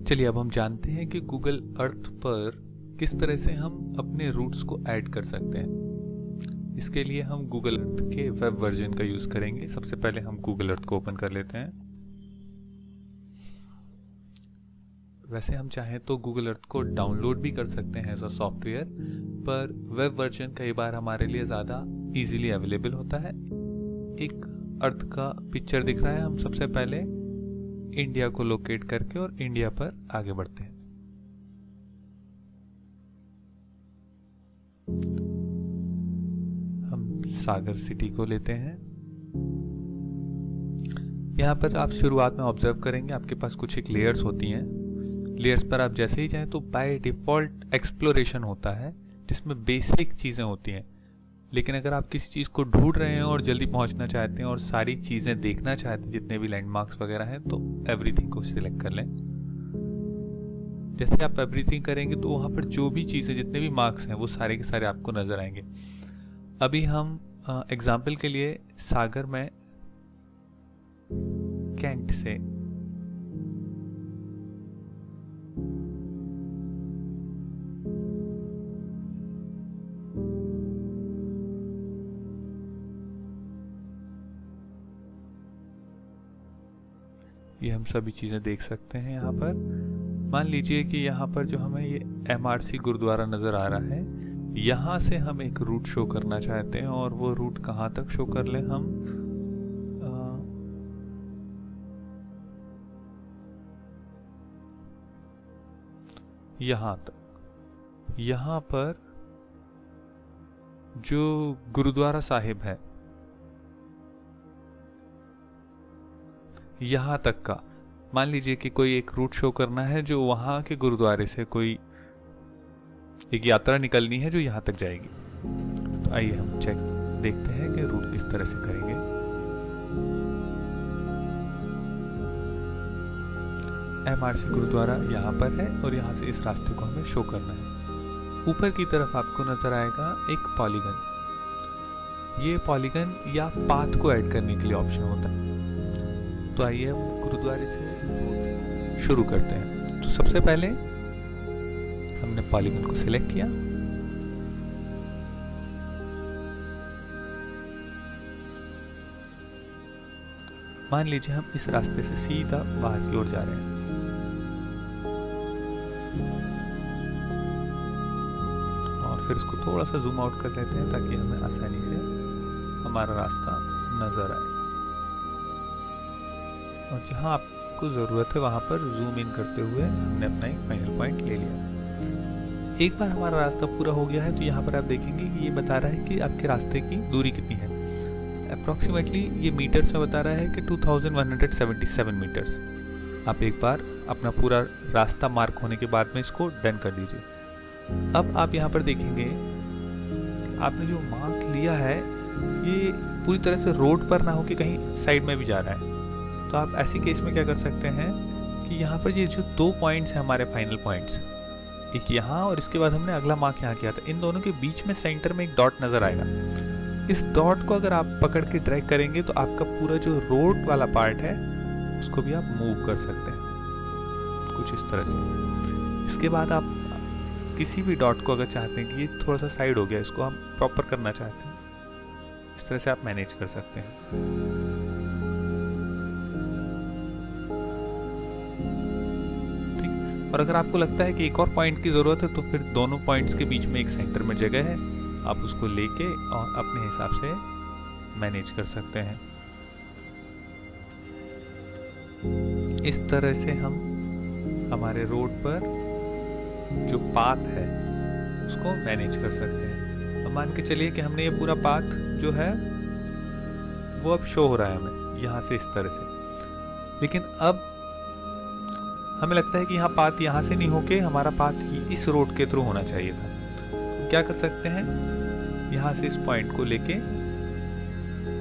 चलिए अब हम जानते हैं कि गूगल अर्थ पर किस तरह से हम अपने रूट्स को ऐड कर सकते हैं। इसके लिए हम गूगल अर्थ के वेब वर्जन का यूज़ करेंगे। सबसे पहले हम गूगल अर्थ को ओपन कर लेते हैं। वैसे हम चाहें तो गूगल अर्थ को डाउनलोड भी कर सकते हैं एज अ सॉफ्टवेयर, पर वेब वर्जन कई बार हमारे लिए ज़्यादा इजीली अवेलेबल होता है। एक अर्थ का पिक्चर दिख रहा है, हम सबसे पहले इंडिया को लोकेट करके और इंडिया पर आगे बढ़ते हैं। हम सागर सिटी को लेते हैं। यहाँ पर आप शुरुआत में ऑब्जर्व करेंगे आपके पास कुछ एक लेयर्स होती हैं। लेयर्स पर आप जैसे ही जाएं तो बाय डिफ़ॉल्ट एक्सप्लोरेशन होता है जिसमें बेसिक चीज़ें होती हैं। लेकिन अगर आप किसी चीज़ को ढूंढ रहे हैं और जल्दी पहुंचना चाहते हैं और सारी चीज़ें देखना चाहते हैं, जितने भी लैंडमार्क्स वगैरह हैं, तो एवरीथिंग को सिलेक्ट कर लें। जैसे आप एवरीथिंग करेंगे तो वहाँ पर जो भी चीज़ें, जितने भी मार्क्स हैं, वो सारे के सारे आपको नज़र आएंगे। अभी हम एग्जाम्पल के लिए सागर में कैंट से ये हम सभी चीज़ें देख सकते हैं। यहाँ पर मान लीजिए कि यहाँ पर जो हमें ये MRC गुरुद्वारा नज़र आ रहा है, यहाँ से हम एक रूट शो करना चाहते हैं। और वो रूट कहाँ तक शो कर लें हम, यहाँ तक। यहाँ पर जो गुरुद्वारा साहिब है, यहाँ तक का मान लीजिए कि कोई एक रूट शो करना है, जो वहाँ के गुरुद्वारे से कोई एक यात्रा निकलनी है जो यहाँ तक जाएगी। तो आइए हम देखते हैं कि रूट किस तरह से करेंगे। MRC गुरुद्वारा यहाँ पर है और यहाँ से इस रास्ते को हमें शो करना है। ऊपर की तरफ आपको नजर आएगा एक पॉलीगन। ये पॉलीगन या पाथ को ऐड करने के लिए ऑप्शन होता है। तो आइए हम गुरुद्वारे से शुरू करते हैं। तो सबसे पहले हमने पॉलीगन को सिलेक्ट किया। मान लीजिए हम इस रास्ते से सीधा बाहर की ओर जा रहे हैं। और फिर इसको थोड़ा सा जूम आउट कर लेते हैं ताकि हमें आसानी से हमारा रास्ता नजर आए। और जहाँ आपको ज़रूरत है वहाँ पर जूम इन करते हुए हमने अपना एक फाइनल पॉइंट ले लिया। एक बार हमारा रास्ता पूरा हो गया है तो यहाँ पर आप देखेंगे कि ये बता रहा है कि आपके रास्ते की दूरी कितनी है। अप्रॉक्सीमेटली ये मीटर्स में बता रहा है कि 2177 मीटर्स। आप एक बार अपना पूरा रास्ता मार्क होने के बाद में इसको डन कर दीजिए। अब आप यहाँ पर देखेंगे आपने जो मार्क लिया है ये पूरी तरह से रोड पर ना हो कि कहीं साइड में भी जा रहा है। तो आप ऐसी केस में क्या कर सकते हैं कि यहाँ पर ये जो 2 पॉइंट्स हैं हमारे फाइनल पॉइंट्स, एक यहाँ और इसके बाद हमने अगला मार्क यहाँ किया था, इन दोनों के बीच में सेंटर में एक डॉट नज़र आएगा। इस डॉट को अगर आप पकड़ के ड्रैग करेंगे तो आपका पूरा जो रोड वाला पार्ट है उसको भी आप मूव कर सकते हैं कुछ इस तरह से। इसके बाद आप किसी भी डॉट को अगर चाहते हैं कि ये थोड़ा सा साइड हो गया, इसको हम प्रॉपर करना चाहते हैं, इस तरह से आप मैनेज कर सकते हैं। और अगर आपको लगता है कि एक और पॉइंट की ज़रूरत है तो फिर दोनों पॉइंट्स के बीच में एक सेंटर में जगह है, आप उसको लेके और अपने हिसाब से मैनेज कर सकते हैं। इस तरह से हम हमारे रोड पर जो पाथ है उसको मैनेज कर सकते हैं। अब मान के चलिए कि हमने ये पूरा पाथ जो है वो अब शो हो रहा है हमें यहाँ से इस तरह से। लेकिन अब हमें लगता है कि यहाँ पाथ यहाँ से नहीं होके हमारा पाथ ही इस रोड के थ्रू होना चाहिए था। तो क्या कर सकते हैं, यहाँ से इस पॉइंट को लेके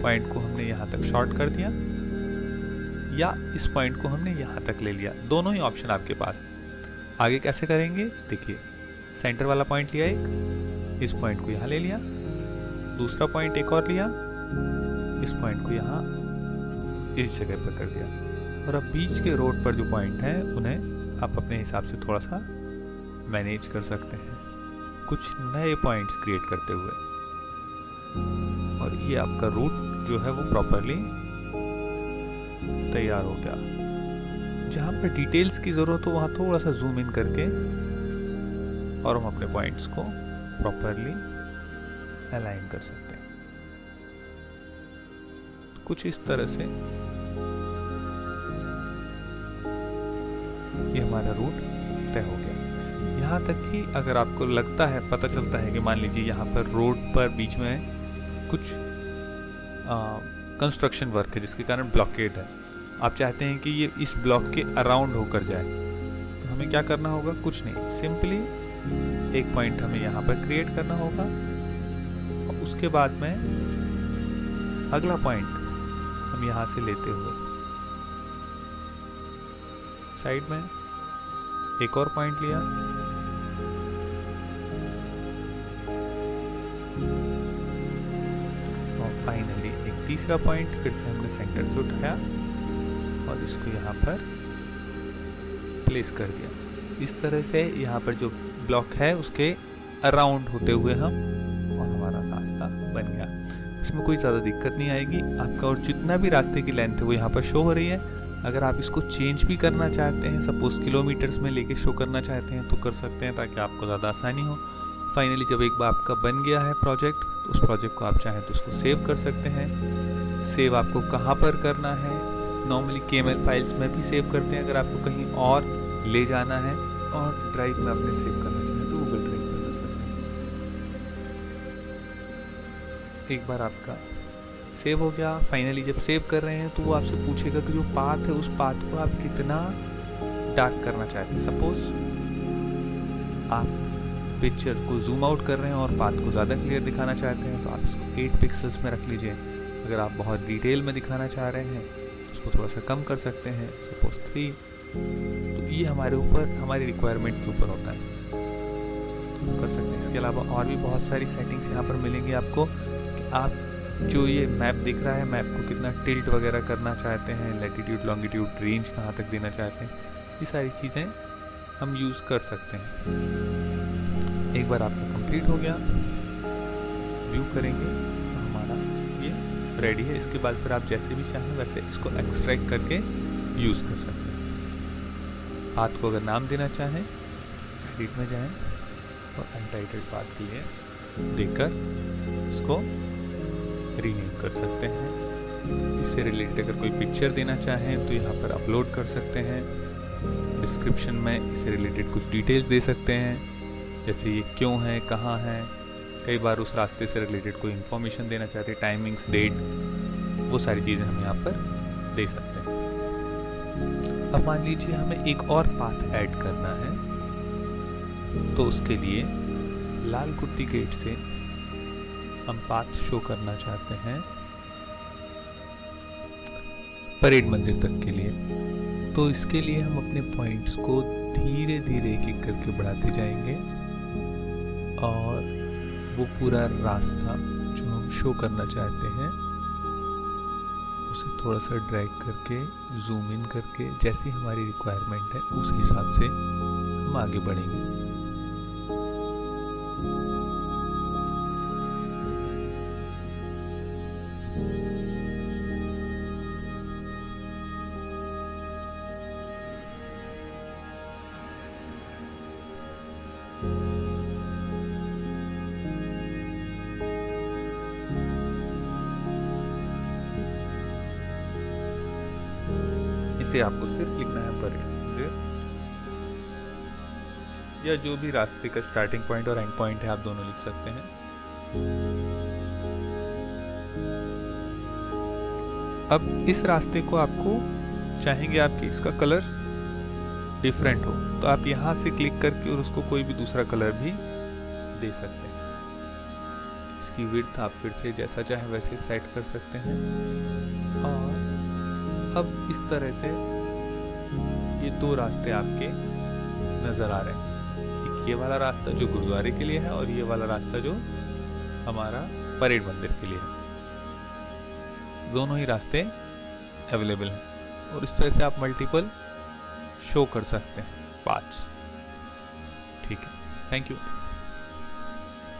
पॉइंट को हमने यहाँ तक शॉर्ट कर दिया या इस पॉइंट को हमने यहाँ तक ले लिया। दोनों ही ऑप्शन आपके पास है। आगे कैसे करेंगे देखिए, सेंटर वाला पॉइंट लिया एक, इस पॉइंट को यहाँ ले लिया, दूसरा पॉइंट एक और लिया, इस पॉइंट को यहाँ इस जगह पर कर दिया और अब बीच के रोड पर जो पॉइंट है उन्हें आप अपने हिसाब से थोड़ा सा मैनेज कर सकते हैं कुछ नए पॉइंट्स क्रिएट करते हुए। और ये आपका रूट जो है वो प्रॉपरली तैयार हो गया। जहाँ पर डिटेल्स की ज़रूरत हो वहाँ थोड़ा सा जूम इन करके और हम अपने पॉइंट्स को प्रॉपरली अलाइन कर सकते हैं कुछ इस तरह से। ये हमारा रूट तय हो गया। यहाँ तक कि अगर आपको लगता है, पता चलता है कि मान लीजिए यहाँ पर रोड पर बीच में कुछ कंस्ट्रक्शन वर्क है जिसके कारण ब्लॉकेड है, आप चाहते हैं कि ये इस ब्लॉक के अराउंड होकर जाए, तो हमें क्या करना होगा? कुछ नहीं, सिंपली एक पॉइंट हमें यहाँ पर क्रिएट करना होगा और उसके बाद में अगला पॉइंट हम यहाँ से लेते हुए साइड में एक और पॉइंट लिया, और फाइनली एक तीसरा पॉइंट फिर से हमने सेंटर से उठाया और इसको यहाँ पर प्लेस कर दिया। इस तरह से यहाँ पर जो ब्लॉक है उसके अराउंड होते हुए हम और हमारा रास्ता बन गया। इसमें कोई ज़्यादा दिक्कत नहीं आएगी आपका, और जितना भी रास्ते की लेंथ है वो यहाँ पर शो हो रही है। अगर आप इसको चेंज भी करना चाहते हैं, सपोज किलोमीटर्स में लेके शो करना चाहते हैं तो कर सकते हैं ताकि आपको ज़्यादा आसानी हो। फाइनली जब एक बार आपका बन गया है प्रोजेक्ट, तो उस प्रोजेक्ट को आप चाहें तो उसको सेव कर सकते हैं। सेव आपको कहाँ पर करना है? नॉर्मली KML फाइल्स में भी सेव करते हैं। अगर आपको कहीं और ले जाना है और ड्राइव में अपने सेव करना चाहें तो गूगल ड्राइव पर कर सकते हैं। एक बार आपका सेव हो गया, फाइनली जब सेव कर रहे हैं तो वो आपसे पूछेगा कि जो पाथ है उस पाथ को आप कितना डार्क करना चाहते हैं। सपोज आप पिक्चर को जूम आउट कर रहे हैं और पाथ को ज़्यादा क्लियर दिखाना चाहते हैं तो आप इसको 8 पिक्सल्स में रख लीजिए। अगर आप बहुत डिटेल में दिखाना चाह रहे हैं तो उसको थोड़ा सा कम कर सकते हैं, सपोज 3। तो ये हमारे ऊपर, हमारी रिक्वायरमेंट के ऊपर होता है, कर सकते हैं। इसके अलावा और भी बहुत सारी सेटिंग्स यहाँ पर मिलेंगी आपको कि आप जो ये मैप दिख रहा है, मैप को कितना टिल्ट वगैरह करना चाहते हैं, लैटिट्यूड लॉन्गिट्यूड रेंज कहाँ तक देना चाहते हैं, ये सारी चीज़ें हम यूज़ कर सकते हैं। एक बार आपका कंप्लीट हो गया, व्यू करेंगे तो हमारा ये रेडी है। इसके बाद फिर आप जैसे भी चाहें वैसे इसको एक्सट्रैक्ट करके यूज़ कर सकते हैं। पाथ को अगर नाम देना चाहें, एडिट में जाएं और अनटाइटल्ड पाथ के लिए देकर इसको रीनेम कर सकते हैं। इससे रिलेटेड अगर कोई पिक्चर देना चाहें तो यहाँ पर अपलोड कर सकते हैं। डिस्क्रिप्शन में इससे रिलेटेड कुछ डिटेल्स दे सकते हैं, जैसे ये क्यों है, कहाँ है। कई बार उस रास्ते से रिलेटेड कोई इन्फॉर्मेशन देना चाहते हैं, टाइमिंग्स, डेट, वो सारी चीज़ें हम यहाँ पर दे सकते हैं। अब मान लीजिए हमें एक और पाथ ऐड करना है, तो उसके लिए लाल कुट्टी गेट से हम पाथ शो करना चाहते हैं परेड मंदिर तक के लिए। तो इसके लिए हम अपने पॉइंट्स को धीरे धीरे एक एक करके बढ़ाते जाएंगे और वो पूरा रास्ता जो हम शो करना चाहते हैं उसे थोड़ा सा ड्रैग करके, जूम इन करके, जैसी हमारी रिक्वायरमेंट है उस हिसाब से हम आगे बढ़ेंगे। इसे आपको सिर्फ लिखना है परेड मंदिर, या जो भी रास्ते का स्टार्टिंग पॉइंट और एंड पॉइंट है आप दोनों लिख सकते हैं। अब इस रास्ते को आपको चाहेंगे आपकी इसका कलर डिफरेंट हो, तो आप यहाँ से क्लिक करके और उसको कोई भी दूसरा कलर भी दे सकते हैं। इसकी विड्थ आप फिर से जैसा चाहे वैसे सेट कर सकते हैं। और अब इस तरह से ये दो रास्ते आपके नज़र आ रहे हैं। एक ये वाला रास्ता जो गुरुद्वारे के लिए है और ये वाला रास्ता जो हमारा परेड मंदिर के लिए है। दोनों ही रास्ते अवेलेबल हैं और इस तरह से आप मल्टीपल शो कर सकते हैं। 5। ठीक है, थैंक यू।